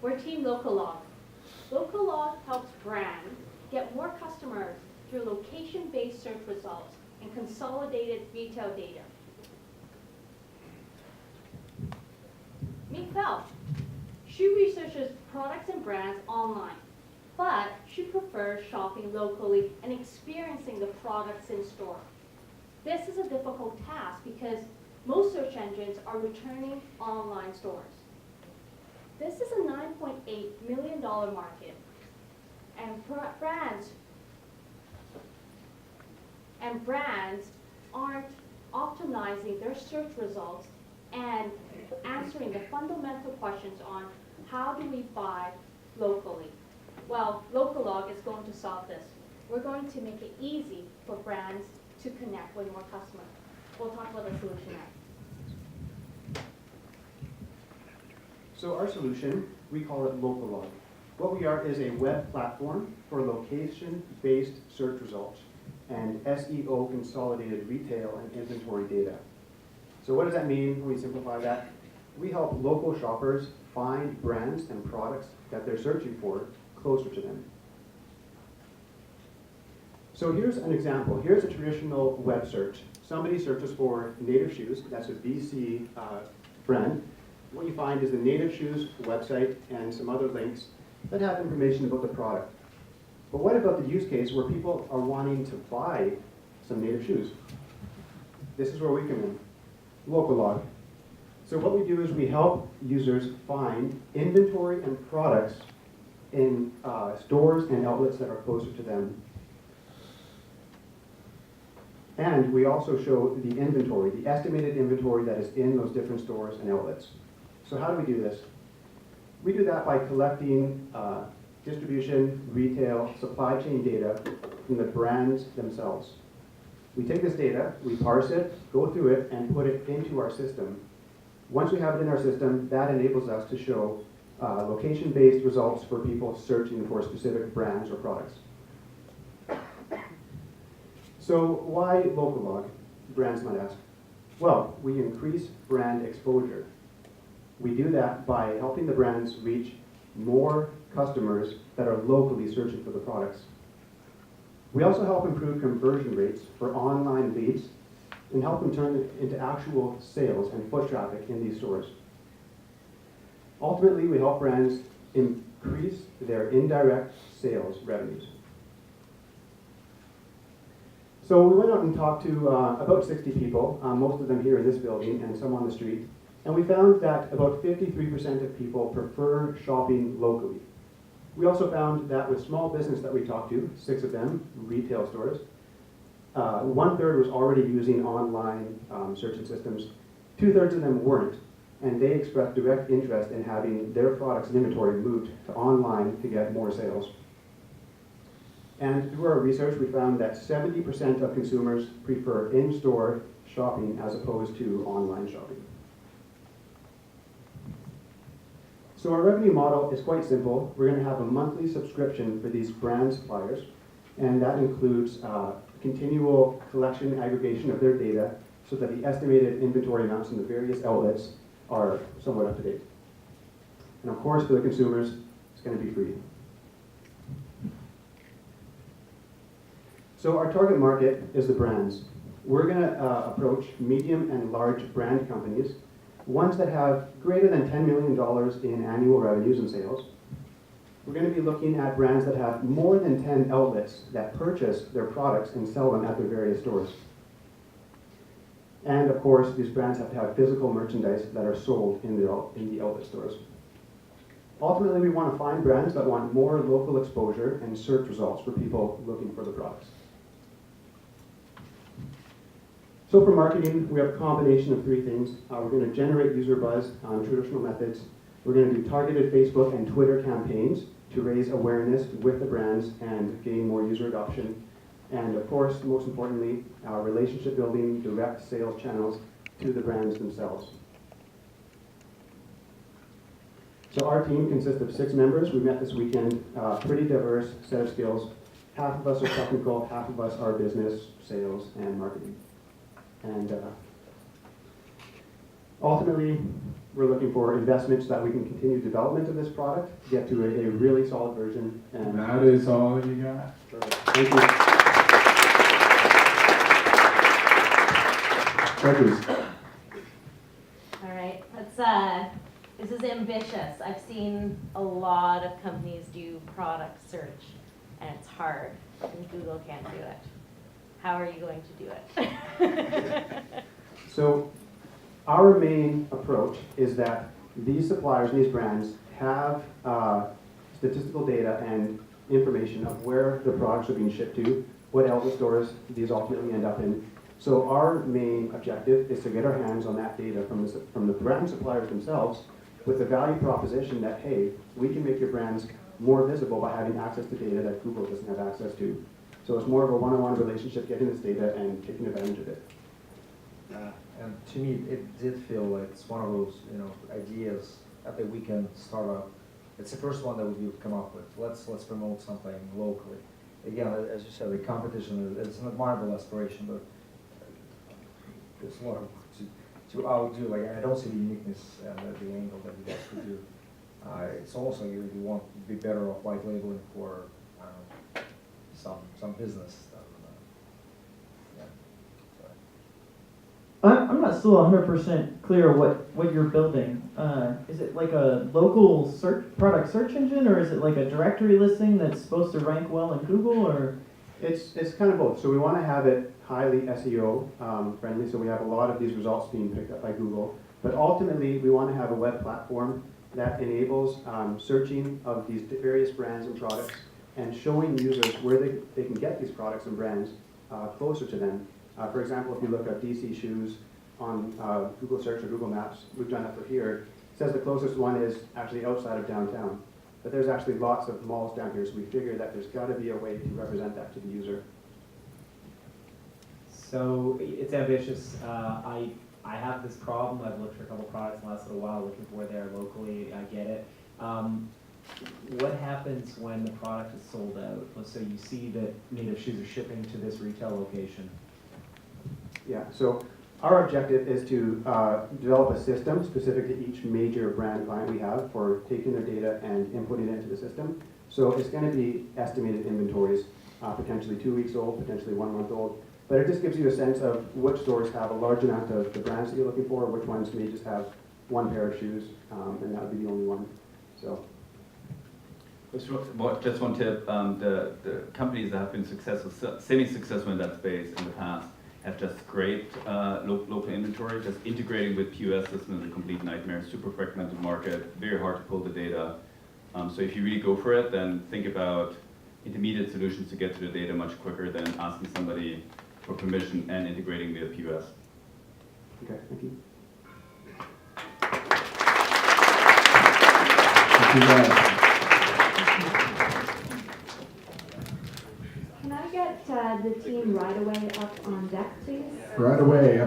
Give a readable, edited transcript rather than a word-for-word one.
We're Team LocaLog. LocaLog helps brands get more customers through location-based search results and consolidated retail data. Meet Val. She researches products and brands online, but she prefers shopping locally and experiencing the products in store. This is a difficult task because most search engines are returning online stores. This is a $9.8 million market, and brands aren't optimizing their search results and answering the fundamental questions on how do we buy locally. Well, LocaLog is going to solve this. We're going to make it easy for brands to connect with more customers. We'll talk about the solution next. So our solution, we call it LocaLog. What we are is a web platform for location-based search results and SEO consolidated retail and inventory data. So what does that mean when we simplify that? We help local shoppers find brands and products that they're searching for closer to them. So here's an example. Here's a traditional web search. Somebody searches for native shoes. That's a BC brand. What you find is the native shoes website and some other links that have information about the product. But what about the use case where people are wanting to buy some native shoes? This is where we come in. LocaLog. So what we do is we help users find inventory and products in stores and outlets that are closer to them. And we also show the inventory, the estimated inventory that is in those different stores and outlets. So how do we do this? We do that by collecting distribution, retail, supply chain data from the brands themselves. We take this data, we parse it, go through it, and put it into our system. Once we have it in our system, that enables us to show location-based results for people searching for specific brands or products. So why LocaLog? Brands might ask. Well, we increase brand exposure. We do that by helping the brands reach more customers that are locally searching for the products. We also help improve conversion rates for online leads and help them turn it into actual sales and foot traffic in these stores. Ultimately, we help brands increase their indirect sales revenues. So we went out and talked to about 60 people, most of them here in this building and some on the street, and we found that about 53% of people prefer shopping locally. We also found that with small business that we talked to, 6 of them, retail stores, 1/3 was already using online searching systems. 2/3 of them weren't, and they expressed direct interest in having their products and inventory moved to online to get more sales. And through our research, we found that 70% of consumers prefer in-store shopping as opposed to online shopping. So our revenue model is quite simple. We're going to have a monthly subscription for these brand suppliers, and that includes continual collection and aggregation of their data so that the estimated inventory amounts in the various outlets are somewhat up to date. And of course, for the consumers, it's going to be free. So our target market is the brands. We're going to approach medium and large brand companies, ones that have greater than $10 million in annual revenues and sales. We're going to be looking at brands that have more than 10 outlets that purchase their products and sell them at their various stores. And of course, these brands have to have physical merchandise that are sold in the outlet stores. Ultimately, we want to find brands that want more local exposure and search results for people looking for the products. So for marketing, we have a combination of 3 things. We're going to generate user buzz on traditional methods. We're going to do targeted Facebook and Twitter campaigns to raise awareness with the brands and gain more user adoption. And of course, most importantly, relationship building, direct sales channels to the brands themselves. So our team consists of 6 members. We met this weekend, pretty diverse set of skills. Half of us are technical, half of us are business, sales, and marketing. And ultimately, We're looking for investments so that we can continue development of this product, get to a really solid version. And That is all you got. thank you. Judges. All right, this is ambitious. I've seen a lot of companies do product search, and it's hard, and Google can't do it. How are you going to do it? So our main approach is that these suppliers and these brands have statistical data and information of where the products are being shipped to, what outlet stores these ultimately end up in. So our main objective is to get our hands on that data from the brand suppliers themselves with the value proposition that, hey, we can make your brands more visible by having access to data that Google doesn't have access to. So it's more of a one-on-one relationship, getting this data and taking advantage of it. And to me, it did feel like it's one of those, ideas at the weekend startup. It's the first one that we've come up with. Let's promote something locally. Again, as you said, the competition is an admirable aspiration, but there's a lot of to outdo. Like, I don't see the uniqueness and the angle that you guys could do. It's also you want to be better off white labeling for some business. I'm not still 100% clear what you're building. Is it like a local product search engine, or is it like a directory listing that's supposed to rank well in Google, or? It's kind of both. So we want to have it highly SEO friendly, so we have a lot of these results being picked up by Google. But ultimately, we want to have a web platform that enables searching of these various brands and products and showing users where they can get these products and brands closer to them. For example, if you look at DC shoes on Google Search or Google Maps, we've done that for here, it says the closest one is actually outside of downtown. But there's actually lots of malls down here, so we figured that there's got to be a way to represent that to the user. So it's ambitious. I have this problem. I've looked for a couple products in the last little while, looking for where they are locally. I get it. What happens when the product is sold out? Let's say you see that Native Shoes are shipping to this retail location. Yeah, so our objective is to develop a system specific to each major brand client we have for taking their data and inputting it into the system. So it's going to be estimated inventories, potentially 2 weeks old, potentially 1 month old. But it just gives you a sense of which stores have a large amount of the brands that you're looking for, which ones may just have one pair of shoes, and that would be the only one. So. Just one tip, the companies that have been successful, semi-successful in that space in the past, have just great local inventory. Just integrating with POS systems is a complete nightmare. Super fragmented market, very hard to pull the data. So if you really go for it, then think about intermediate solutions to get to the data much quicker than asking somebody for permission and integrating via POS. Okay, thank you. Thank you guys. Can I get the team right away up on deck, please? Right away.